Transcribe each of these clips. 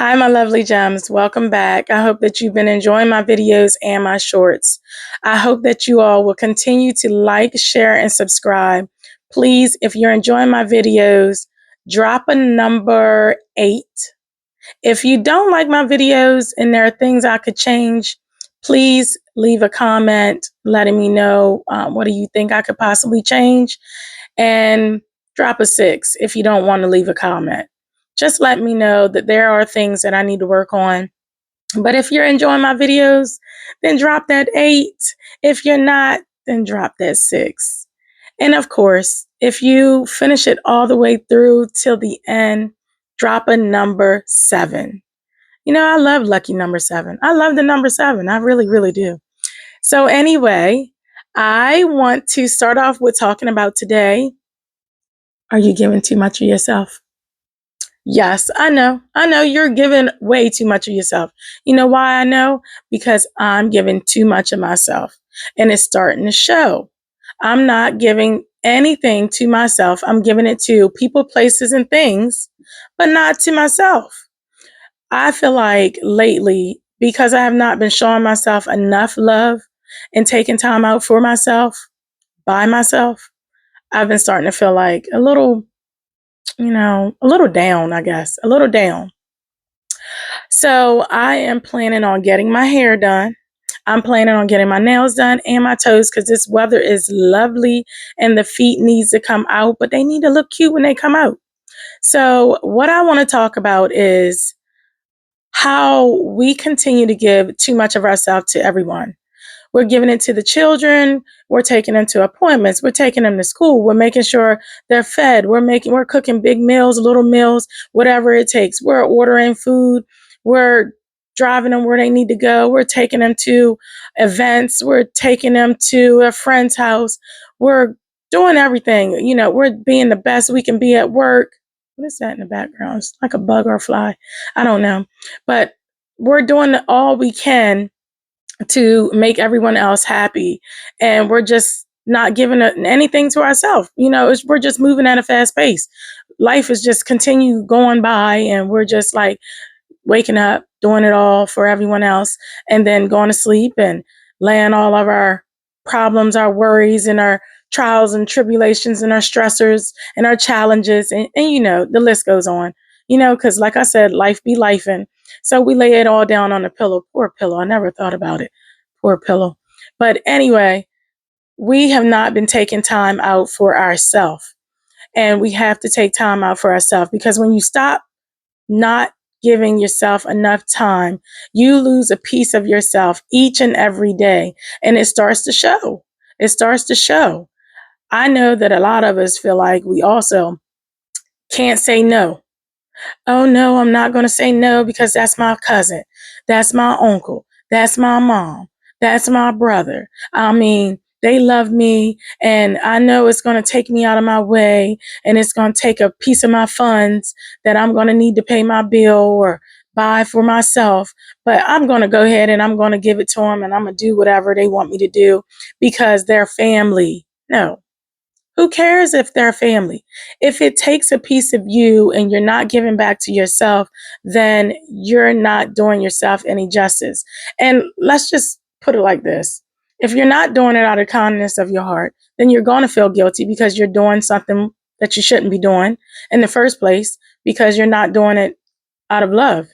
Hi, my lovely gems. Welcome back. I hope that you've been enjoying my videos and my shorts. I hope that you all will continue to like, share, and subscribe. Please, if you're enjoying my videos, drop a number 8. If you don't like my videos and there are things I could change, please leave a comment letting me know what do you think I could possibly change. And drop a 6 if you don't want to leave a comment. Just let me know that there are things that I need to work on. But if you're enjoying my videos, then drop that 8. If you're not, then drop that 6. And of course, if you finish it all the way through till the end, drop a number 7. I love lucky number 7. I love the number 7. I really, really do. So, anyway, I want to start off with talking about today. Are you giving too much of yourself? Yes, I know. I know you're giving way too much of yourself. You know why I know? Because I'm giving too much of myself and it's starting to show. I'm not giving anything to myself. I'm giving it to people, places, and things, but not to myself. I feel like lately, because I have not been showing myself enough love and taking time out for myself, by myself, I've been starting to feel like a little down, I guess, a little down. So I am planning on getting my hair done. I'm planning on getting my nails done and my toes because this weather is lovely and the feet needs to come out, but they need to look cute when they come out. So what I want to talk about is how we continue to give too much of ourselves to everyone. We're giving it to the children. We're taking them to appointments. We're taking them to school. We're making sure they're fed. We're cooking big meals, little meals, whatever it takes. We're ordering food. We're driving them where they need to go. We're taking them to events. We're taking them to a friend's house. We're doing everything. We're being the best we can be at work. What is that in the background? It's like a bug or a fly. I don't know. But we're doing all we can to make everyone else happy, and we're just not giving anything to ourselves. We're just moving at a fast pace. Life is just continue going by, and we're just like waking up, doing it all for everyone else, and then going to sleep and laying all of our problems, our worries, and our trials and tribulations and our stressors and our challenges, and the list goes on. Because like I said, life be lifing. So we lay it all down on the pillow. Poor pillow. I never thought about it. Poor pillow. But anyway, we have not been taking time out for ourselves. And we have to take time out for ourselves, because when you stop not giving yourself enough time, you lose a piece of yourself each and every day. And it starts to show. It starts to show. I know that a lot of us feel like we also can't say no. Oh, no, I'm not going to say no because that's my cousin. That's my uncle. That's my mom. That's my brother. I mean, they love me, and I know it's going to take me out of my way, and it's going to take a piece of my funds that I'm going to need to pay my bill or buy for myself. But I'm going to go ahead and I'm going to give it to them, and I'm going to do whatever they want me to do because they're family. No. Who cares if they're family? If it takes a piece of you and you're not giving back to yourself, then you're not doing yourself any justice. And let's just put it like this. If you're not doing it out of kindness of your heart, then you're going to feel guilty because you're doing something that you shouldn't be doing in the first place, because you're not doing it out of love.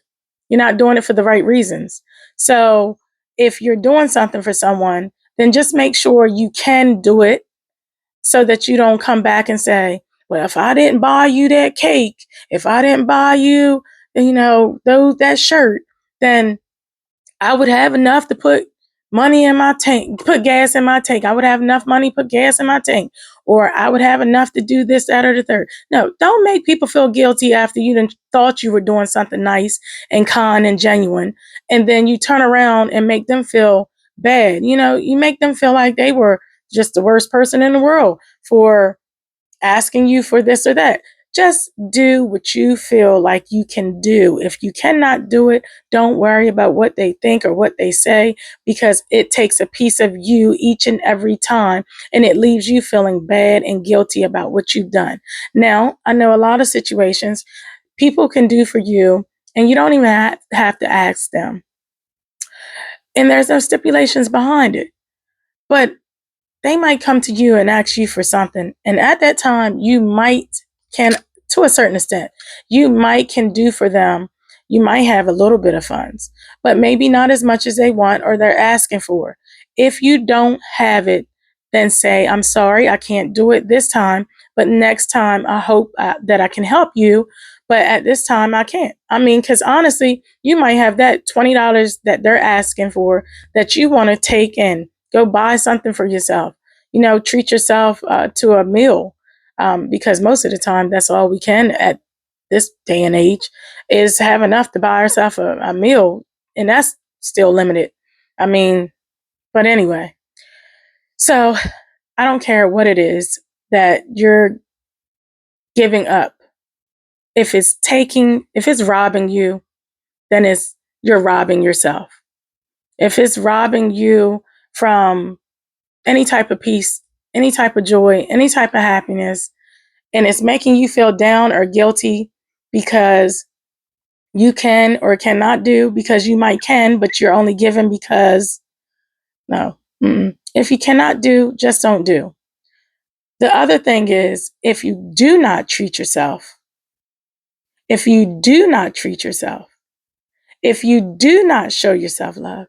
You're not doing it for the right reasons. So if you're doing something for someone, then just make sure you can do it so that you don't come back and say, well, if I didn't buy you that cake, if I didn't buy you, that shirt, then I would have enough to put money in my tank, put gas in my tank. I would have enough money, put gas in my tank, or I would have enough to do this, that, or the third. No, don't make people feel guilty after you done thought you were doing something nice and kind and genuine. And then you turn around and make them feel bad. You make them feel like they were just the worst person in the world for asking you for this or that. Just do what you feel like you can do. If you cannot do it, don't worry about what they think or what they say, because it takes a piece of you each and every time, and it leaves you feeling bad and guilty about what you've done. Now, I know a lot of situations people can do for you And you don't even have to ask them. And there's no stipulations behind it. But they might come to you and ask you for something. And at that time, you might can, to a certain extent, you might can do for them. You might have a little bit of funds, but maybe not as much as they want or they're asking for. If you don't have it, then say, I'm sorry, I can't do it this time, but next time I hope that I can help you. But at this time, I can't. I mean, because honestly, you might have that $20 that they're asking for that you want to take and go buy something for yourself. Treat yourself to a meal, because most of the time that's all we can at this day and age is have enough to buy ourselves a meal, and that's still limited. I mean, but anyway, so I don't care what it is that you're giving up. If it's robbing you, then you're robbing yourself. If it's robbing you from any type of peace, any type of joy, any type of happiness, and it's making you feel down or guilty because you can or cannot do, because you might can, but you're only given because no. If you cannot do, just don't do. The other thing is, if you do not treat yourself, if you do not treat yourself, if you do not show yourself love,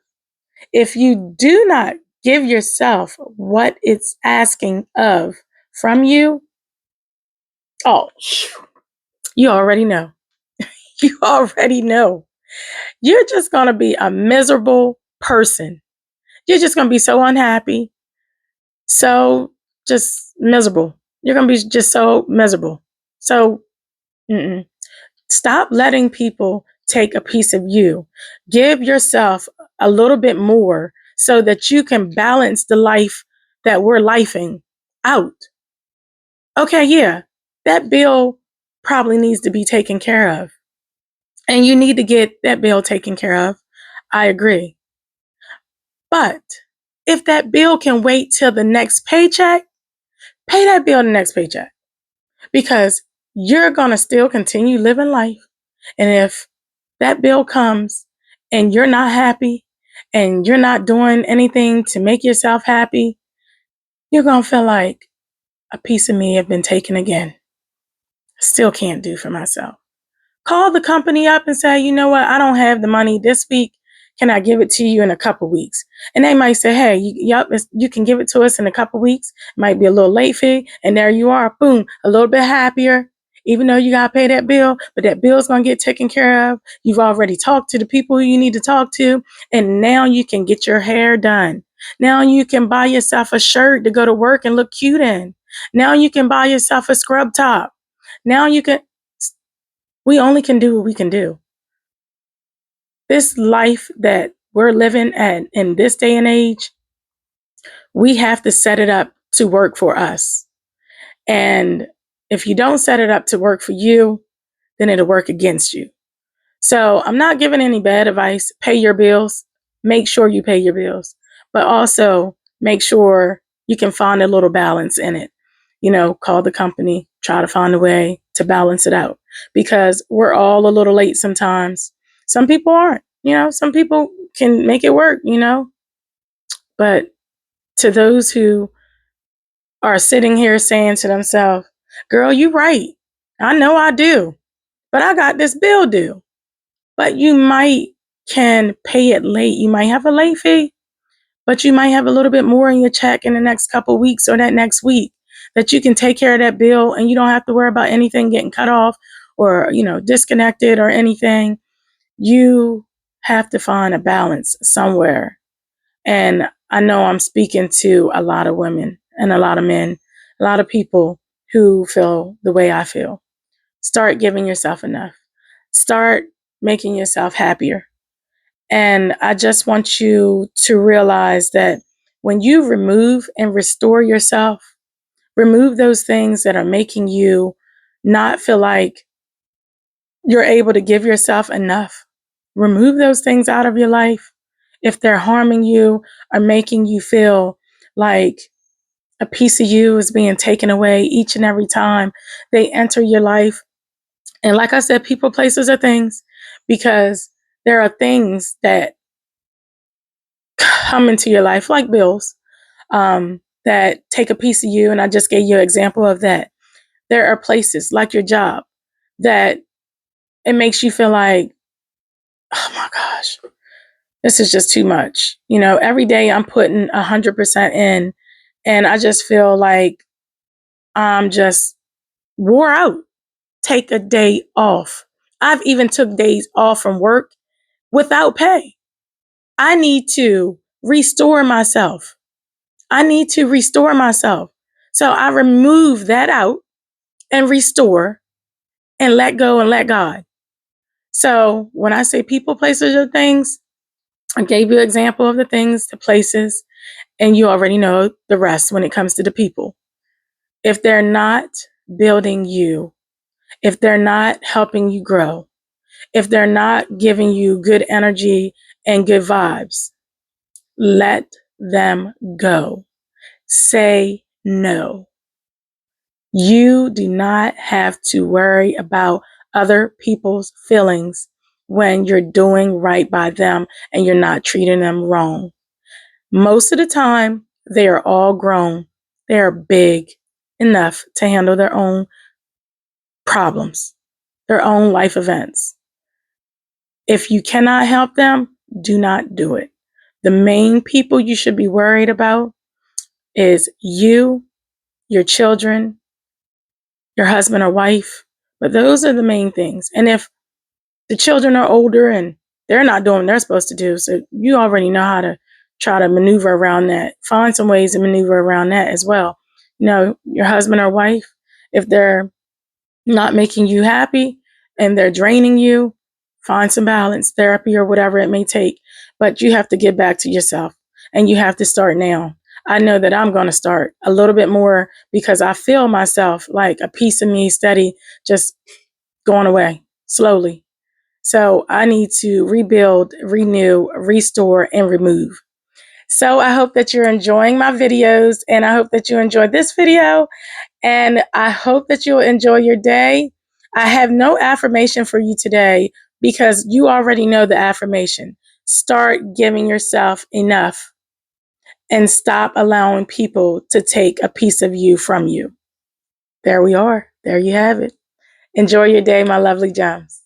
if you do not give yourself what it's asking of from you, oh, you already know. You already know. You're just going to be a miserable person. You're just going to be so unhappy, so just miserable. You're going to be just so miserable. So stop letting people take a piece of you. Give yourself a little bit more so that you can balance the life that we're lifing out. Okay, yeah, that bill probably needs to be taken care of. And you need to get that bill taken care of. I agree. But if that bill can wait till the next paycheck, pay that bill the next paycheck, because you're going to still continue living life. And if that bill comes and you're not happy and you're not doing anything to make yourself happy, you're going to feel like a piece of me have been taken again. Still can't do for myself. Call the company up and say, you know what, I don't have the money this week. Can I give it to you in a couple weeks? And they might say, hey, you can give it to us in a couple weeks. It might be a little late fee. And there you are, boom, a little bit happier, even though you got to pay that bill, but that bill's going to get taken care of. You've already talked to the people who you need to talk to. And now you can get your hair done. Now you can buy yourself a shirt to go to work and look cute in. Now you can buy yourself a scrub top. Now we only can do what we can do. This life that we're living in this day and age, we have to set it up to work for us. And if you don't set it up to work for you, then it'll work against you. So I'm not giving any bad advice. Pay your bills. Make sure you pay your bills, but also make sure you can find a little balance in it. Call the company, try to find a way to balance it out, because we're all a little late sometimes. Some people aren't, some people can make it work, but to those who are sitting here saying to themselves, girl, you right. I know I do, but I got this bill due. But you might can pay it late. You might have a late fee, but you might have a little bit more in your check in the next couple of weeks or that next week that you can take care of that bill, and you don't have to worry about anything getting cut off or, disconnected or anything. You have to find a balance somewhere. And I know I'm speaking to a lot of women and a lot of men, a lot of people who feel the way I feel. Start giving yourself enough. Start making yourself happier. And I just want you to realize that when you remove and restore yourself, remove those things that are making you not feel like you're able to give yourself enough. Remove those things out of your life if they're harming you or making you feel like a piece of you is being taken away each and every time they enter your life. And like I said, people, places, or things. because there are things that come into your life, like bills, that take a piece of you. And I just gave you an example of that. There are places like your job that it makes you feel like, oh my gosh, this is just too much. Every day I'm putting 100% in, and I just feel like I'm just wore out. Take a day off. I've even took days off from work without pay. I need to restore myself. So I remove that out and restore and let go and let God. So when I say people, places, or things, I gave you an example of the things, the places, and you already know the rest when it comes to the people. If they're not building you, if they're not helping you grow, if they're not giving you good energy and good vibes, let them go. Say no. You do not have to worry about other people's feelings when you're doing right by them and you're not treating them wrong. Most of the time, they are all grown. They are big enough to handle their own problems, their own life events. If you cannot help them, do not do it. The main people you should be worried about is you, your children, your husband or wife. But those are the main things. And if the children are older and they're not doing what they're supposed to do, so you already know how to try to maneuver around that. Find some ways to maneuver around that as well. Your husband or wife, if they're not making you happy and they're draining you, find some balance, therapy, or whatever it may take. But you have to get back to yourself, and you have to start now. I know that I'm going to start a little bit more because I feel myself like a piece of me steady just going away slowly. So I need to rebuild, renew, restore, and remove. So I hope that you're enjoying my videos, and I hope that you enjoyed this video, and I hope that you'll enjoy your day. I have no affirmation for you today because you already know the affirmation. Start giving yourself enough and stop allowing people to take a piece of you from you. There we are. There you have it. Enjoy your day, my lovely gems.